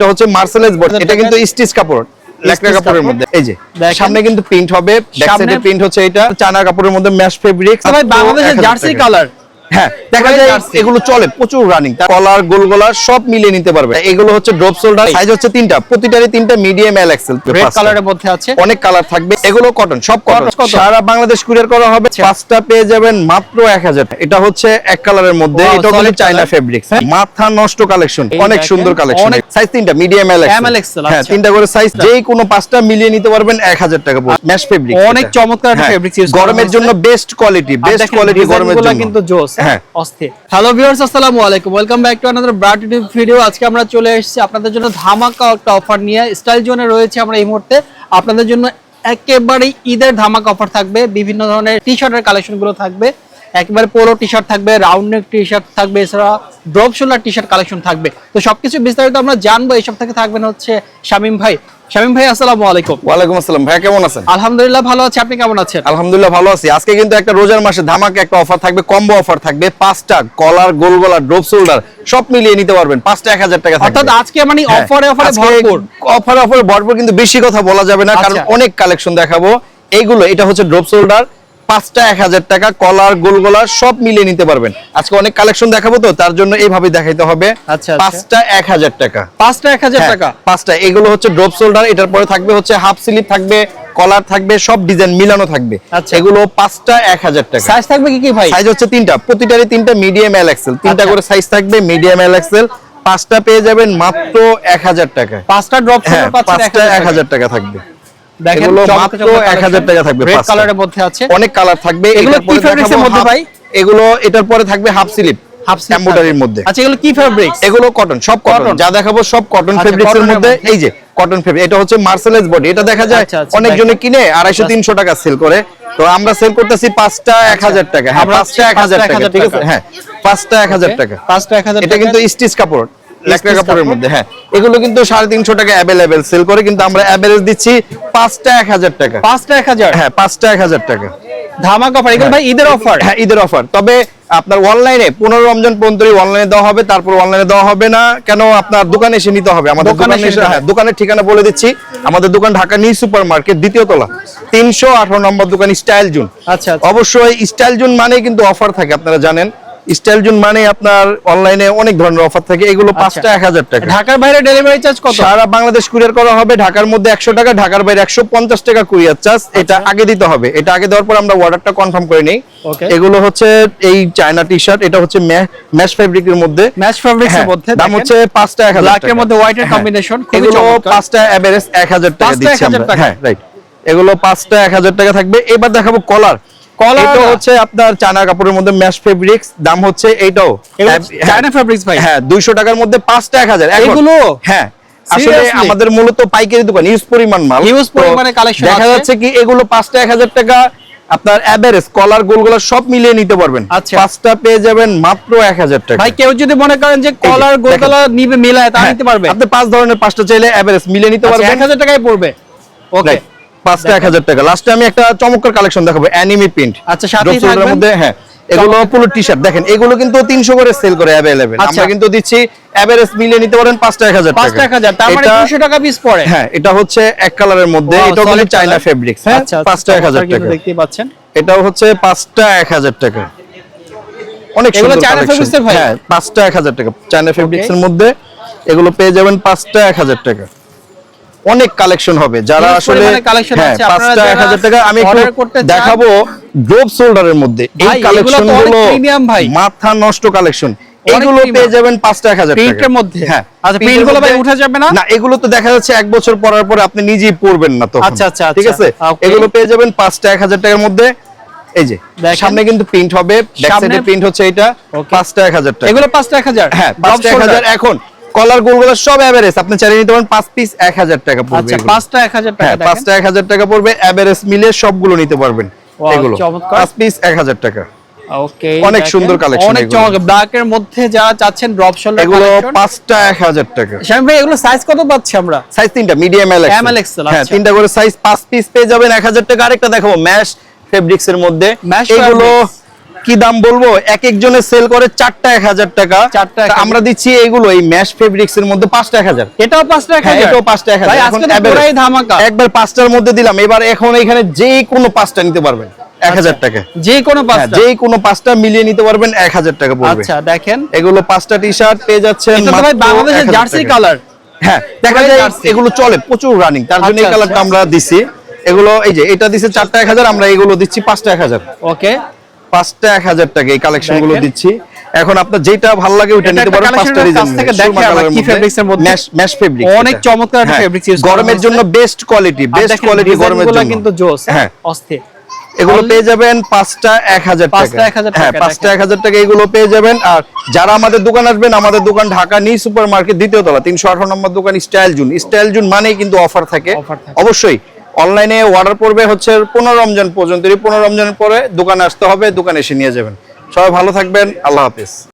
এটা হচ্ছে mercerised body, এটা কিন্তু স্টিচ কাপড়, ল্যাকড়া কাপড়ের মধ্যে। এই যে সামনে কিন্তু প্রিন্ট হবে, ব্যাক সাইডে প্রিন্ট হচ্ছে এটা চায়না কাপড়ের মধ্যে ম্যাশ ফেব্রিক্স। ভাই বাংলাদেশের জার্সি কালার, হ্যাঁ দেখা যায় এগুলো চলে প্রচুর রানিং, কলার গোলগলা সব মিলিয়ে নিতে পারবে। এগুলো হচ্ছে ড্রপ শোল্ডার, সাইজ হচ্ছে তিনটা, প্রতিটারই তিনটা মিডিয়াম এল এক্সেল, রেড কালারের মধ্যে আছে, অনেক কালার থাকবে। এগুলো কটন, সব কটন, সারা বাংলাদেশ কুরিয়ার করা হবে। পাঁচটা পেয়ে যাবেন মাত্র 1000 টাকা। এটা হচ্ছে এক কালারের মধ্যে, এটা হচ্ছে চায়না ফেব্রিক্স, মাথা নষ্ট কালেকশন, অনেক সুন্দর কালেকশন। সাইজ তিনটা মিডিয়াম এল এক্সেল, হ্যাঁ তিনটা করে সাইজ, যেই কোনো পাঁচটা মিলিয়ে নিতে পারবেন 1000 টাকা পড়বে। ম্যাশ ফেব্রিক, অনেক চমৎকার ফেব্রিক্স, গরমের জন্য বেস্ট কোয়ালিটি, গরমের জন্য কিন্তু জোস, হ্যাঁ অস্থির। হ্যালো ভিউয়ার্স, আসসালামু আলাইকুম, welcome back to another brand new video. আজকে আমরা চলে এসেছি আপনাদের জন্য ধামাকা একটা অফার নিয়ে। স্টাইল জোনে রয়েছে আমরা এই মুহূর্তে আপনাদের জন্য, একেবারে ঈদের ধামাকা অফার থাকবে। বিভিন্ন ধরনের টি শার্টের কালেকশন গুলো থাকবে, একেবারে পোলো টি শার্ট থাকবে, রাউন্ড নেক টি শার্ট থাকবে, এছাড়া drop shoulder T shirt collection থাকবে। তো সবকিছু বিস্তারিত আমরা জানবো। এইসব থেকে থাকবেন হচ্ছে শামীম ভাই। শামীম ভাই আসসালামু আলাইকুম। ওয়ালাইকুম আসসালাম ভাই, কেমন আছেন? আলহামদুলিল্লাহ ভালো আছি, আপনি কেমন আছেন? আলহামদুলিল্লাহ ভালো আছি। আজকে কিন্তু একটা রোজার মাসে ধামাকা একটা অফার থাকবে, কম্বো অফার থাকবে। পাঁচটা কলার গোলগলা ড্রপ শোল্ডার সব মিলিয়ে নিতে পারবেন, পাঁচটা 1000 টাকা থাকবে। অর্থাৎ আজকে মানে অফারে ভরপুর, অফারে ভরপুর, কিন্তু বেশি কথা বলা যাবে না কারণ অনেক কালেকশন দেখাবো। এইগুলো এটা হচ্ছে ড্রপ শোল্ডার, পাঁচটা 1000 টাকা, কলার গোলগলা সব মিলিয়ে নিতে পারবেন। আজকে অনেক কালেকশন দেখাবো, তো তার জন্য এইভাবে দেখাইতে হবে। পাঁচটা 1000 টাকা, পাঁচটা 1000 টাকা, পাঁচটা। এগুলো হচ্ছে ড্রপ শোল্ডার, এটার পরে থাকবে হচ্ছে হাফ স্লিভ থাকবে, কলার থাকবে, সব ডিজাইন মিলানো থাকবে। এগুলো পাঁচটা 1000 টাকা। সাইজ থাকবে কি কি ভাই? সাইজ হচ্ছে তিনটা, প্রতিটারই তিনটা মিডিয়াম এল এক্সেল, তিনটা করে সাইজ থাকবে মিডিয়াম এল এক্সেল। পাঁচটা পেয়ে যাবেন মাত্র 1000 টাকা। পাঁচটা ড্রপ শোল্ডার পাচ্ছেন, পাঁচটা 1000 টাকা থাকবে। দেখেন এগুলো মাত্র 1000 টাকা থাকবে। রেড কালারের মধ্যে আছে, অনেক কালার থাকবে। এগুলো কি ফেব্রিক্সের মধ্যে ভাই? এগুলো এটার পরে থাকবে হাফ স্লিভ, এমব্রয়ডারির মধ্যে। আচ্ছা এগুলো কি ফেব্রিক্স? এগুলো কটন, সব কটন, যা দেখাবো সব কটন ফেব্রিক্স এর মধ্যে। এই যে কটন ফেব্রিক, এটা হচ্ছে মার্সেলাইজ বডি। এটা দেখা যায় অনেক জনে কিনে 250-300 টাকা সেল করে, তো আমরা সেল করতেছি পাঁচটা 1000 টাকা। হ্যাঁ পাঁচটা 1000 টাকা, ঠিক আছে। হ্যাঁ পাঁচটা 1000 টাকা, পাঁচটা 1000 এটা কিন্তু স্টিচ কাপড়, ল্যাকড়া কাপড়ের মধ্যে। হ্যাঁ এগুলো কিন্তু 350 টাকা অ্যাভেলেবেল সেল করে, কিন্তু আমরা অ্যাভারেজ দিচ্ছি পাঁচটা 1000 টাকা। পাঁচটা 1000, হ্যাঁ পাঁচটা 1000 টাকা ধামাকা অফার। এগুলো ভাই ঈদের অফার? হ্যাঁ ঈদের অফার। তবে আপনার অনলাইনে 15 রমজান পর্যন্ত অনলাইনে দেওয়া হবে, তারপর অনলাইনে দেওয়া হবে না। কেন? আপনার দোকানে এসে নিতে হবে। আমাদের দোকানে এসে, হ্যাঁ দোকানের ঠিকানা বলে দিচ্ছি। আমাদের দোকান ঢাকা নিউ সুপার মার্কেট, দ্বিতীয় তলা, 318 নম্বর দোকান, স্টাইল জোন। আচ্ছা অবশ্যই স্টাইল জোন মানে কিন্তু অফার থাকে, আপনারা জানেন। স্টাইল জোন মানে আপনার অনলাইনে অনেক ধরনের অফার থাকে। এগুলো পাঁচটা 1000 টাকা। ঢাকার বাইরে ডেলিভারি চার্জ কত? সারা বাংলাদেশ কুরিয়ার করা হবে। ঢাকার মধ্যে 100 টাকা, ঢাকার বাইরে 150 টাকা কুরিয়ার চার্জ। এটা আগে দিতে হবে, এটা আগে দেওয়ার পর আমরা অর্ডারটা কনফার্ম করে নেই। এগুলো হচ্ছে এই চায়না টি শার্ট, এটা হচ্ছে ম্যাশ ফেব্রিকের মধ্যে, ম্যাশ ফেব্রিক্সের মধ্যে। দাম হচ্ছে পাঁচটা 1000 টাকা। ব্ল্যাকের মধ্যে হোয়াইটের কম্বিনেশন, এগুলো পাঁচটা এভারেজ 1000 টাকা দিচ্ছি আমরা। হ্যাঁ রাইট, এগুলো পাঁচটা 1000 টাকা থাকবে। এবার দেখাবো কলার। এটা হচ্ছে আপনার চায়না কাপড়ের মধ্যে ম্যাশ ফেব্রিক্স, দাম হচ্ছে এইটাও চায়না ফেব্রিক্স ভাই। হ্যাঁ 200 টাকার মধ্যে পাঁচটা 1000। এগুলো হ্যাঁ আসলে আমাদের মূলত পাইকারি দোকান, ইউজ পরিমাণ মাল, ইউজ পরিমাণে কালেকশন দেখা যাচ্ছে কি এগুলো পাঁচটা 1000 টাকা। আপনার এভারেজ কলার গোলগলা সব মিলিয়ে নিতে পারবেন, পাঁচটা পেয়ে যাবেন মাত্র 1000 টাকা। ভাই কেউ যদি মনে করেন যে কলার গোলগলা নিবে মিলায়, তা নিতে পারবে। আপনি পাঁচ ধরনের পাঁচটা চাইলে এভারেজ মিলিয়ে নিতে পারবেন, 1000 টাকায় পড়বে। ওকে পাঁচটা 1000 টাকা। লাস্টে আমি একটা চমৎকার কালেকশন দেখাবো, অ্যানিমে প্রিন্ট। আচ্ছা সাথে থাকবে মধ্যে। হ্যাঁ এগুলো পুরো টি শার্ট দেখেন, এগুলো কিন্তু 300 করে সেল করে अवेलेबल। আমরা কিন্তু দিচ্ছি এভারেজ মিলিয়ে নিতে পারেন পাঁচটা 1000 টাকা। পাঁচটা 1000, তার মানে 200 টাকা পিস পড়ে। হ্যাঁ এটা হচ্ছে এক কালারের মধ্যে, এটা হচ্ছে চায়না ফেব্রিক্স। হ্যাঁ পাঁচটা 1000 টাকা দেখতে পাচ্ছেন। এটাও হচ্ছে পাঁচটা 1000 টাকা। অনেক সুন্দর চায়না ফেব্রিক্স ভাই। হ্যাঁ পাঁচটা 1000 টাকা চায়না ফেব্রিক্সের মধ্যে। এগুলো পেয়ে যাবেন পাঁচটা 1000 টাকা। অনেক কালেকশন হবে, যারা আসলে হ্যাঁ পাঁচটা 1000 টাকা। আমি একটু দেখাবো ড্রপ শোল্ডারের মধ্যে এই কালেকশনগুলো, প্রিমিয়াম ভাই, মাথা নষ্ট কালেকশন। এগুলো পেয়ে যাবেন পাঁচটা 1000 টাকা প্রিন্টের মধ্যে। হ্যাঁ আচ্ছা প্রিন্টগুলো ভাই উঠা যাবে না? না এগুলো তো দেখা যাচ্ছে এক বছর পরার পরে আপনি নিজেই পরবেন না, তো আচ্ছা আচ্ছা ঠিক আছে। এগুলো পেয়ে যাবেন পাঁচটা 1000 টাকার মধ্যে। এই যে সামনে কিন্তু প্রিন্ট হবে, ব্যাক সাইডে প্রিন্ট হচ্ছে এটা, পাঁচটা 1000 টাকা। এগুলো পাঁচটা 1000। হ্যাঁ পাঁচটা 1000। এখন কলার গোলগলা সব এভারেজ আপনি চাইলে নিতে পারেন, 5 পিস 1000 টাকা পড়বে। আচ্ছা পাঁচটা 1000 টাকা। হ্যাঁ পাঁচটা 1000 টাকা পড়বে, এভারেজ মিলে সবগুলো নিতে পারবেন। এগুলো 5 পিস 1000 টাকা। ওকে অনেক সুন্দর কালেকশন, অনেক চমৎকার। ব্ল্যাক এর মধ্যে যারা চাচ্ছেন ড্রপ শোল্ডার এগুলো পাঁচটা 1000 টাকা। শামিম ভাই এগুলো সাইজ কত পাচ্ছি আমরা? সাইজ তিনটা, মিডিয়াম এল এক্সেল। হ্যাঁ তিনটা করে সাইজ, 5 পিস পেয়ে যাবেন 1000 টাকা। আরেকটা দেখাবো ম্যাশ ফেব্রিক্স এর মধ্যে, এগুলো কি দাম বলবো, এক একজনে সেল করে 4টা 1000 টাকা, 4টা 1000 তা আমরা দিচ্ছি এইগুলো এই ম্যাশ ফেব্রিক্স এর মধ্যে 5টা 1000। এটাও 5টা 1000, এটাও 5টা 1000। ভাই আজকে তো পুরাই ধামাকা, একবার 5টার মধ্যে দিলাম। এবার এখন এখানে যে কোনো 5টা নিতে পারবেন 1000 টাকা, যে কোনো 5টা, যে কোনো 5টা মিলিয়ে নিতে পারবেন 1000 টাকা পড়বে। আচ্ছা দেখেন এগুলো 5টা টি-শার্ট পেয়ে যাচ্ছেন এটা তো ভাই মাত্র বাংলাদেশের 1000 জার্সি টাকা। কালার। হ্যাঁ, দেখা যায় এগুলো চলে প্রচুর রানিং, তার জন্য এই আচ্ছা, কালারটা আমরা দিছি। এগুলো এই যে এটা দিছে 4টা 1000, আমরা এগুলো দিচ্ছি 5টা 1000। ওকে, 5টা 1000 টাকা এই কালেকশন গুলো দেখেন। দিচ্ছি। এখন আপনার যেটা ভালো লাগে ওটা নিতে পারবেন। 5টা কাছ থেকে দেখে আমরা কি ফেব্রিক্স এর মধ্যে, ম্যাশ ফেব্রিক, অনেক চমৎকার একটা ফেব্রিক্স ইউজ করা গরমের হয়েছে। জন্য বেস্ট কোয়ালিটি, বেস্ট কোয়ালিটি গরমের জন্য কিন্তু জোস, হ্যাঁ। অস্থির। এগুলো পেয়ে যাবেন 5টা 1000 টাকা। 5টা 1000 হ্যাঁ, টাকা, 5টা 1000 টাকা এগুলো পেয়ে যাবেন। আর যারা আমাদের দোকান আসবেন, আমাদের দোকান ঢাকা নিউ সুপার মার্কেট 2য় তলা 318 নম্বর দোকান, স্টাইল জোন। স্টাইল জোন মানেই কিন্তু অফার থাকে। অবশ্যই অনলাইনে অর্ডার করবে হচ্ছে 15 রমজান পর্যন্ত। এই 15 রমজানের পরে দোকানে আসতে হবে, দোকানে এসে নিয়ে যাবেন। সবাই ভালো থাকবেন, আল্লাহ হাফেজ।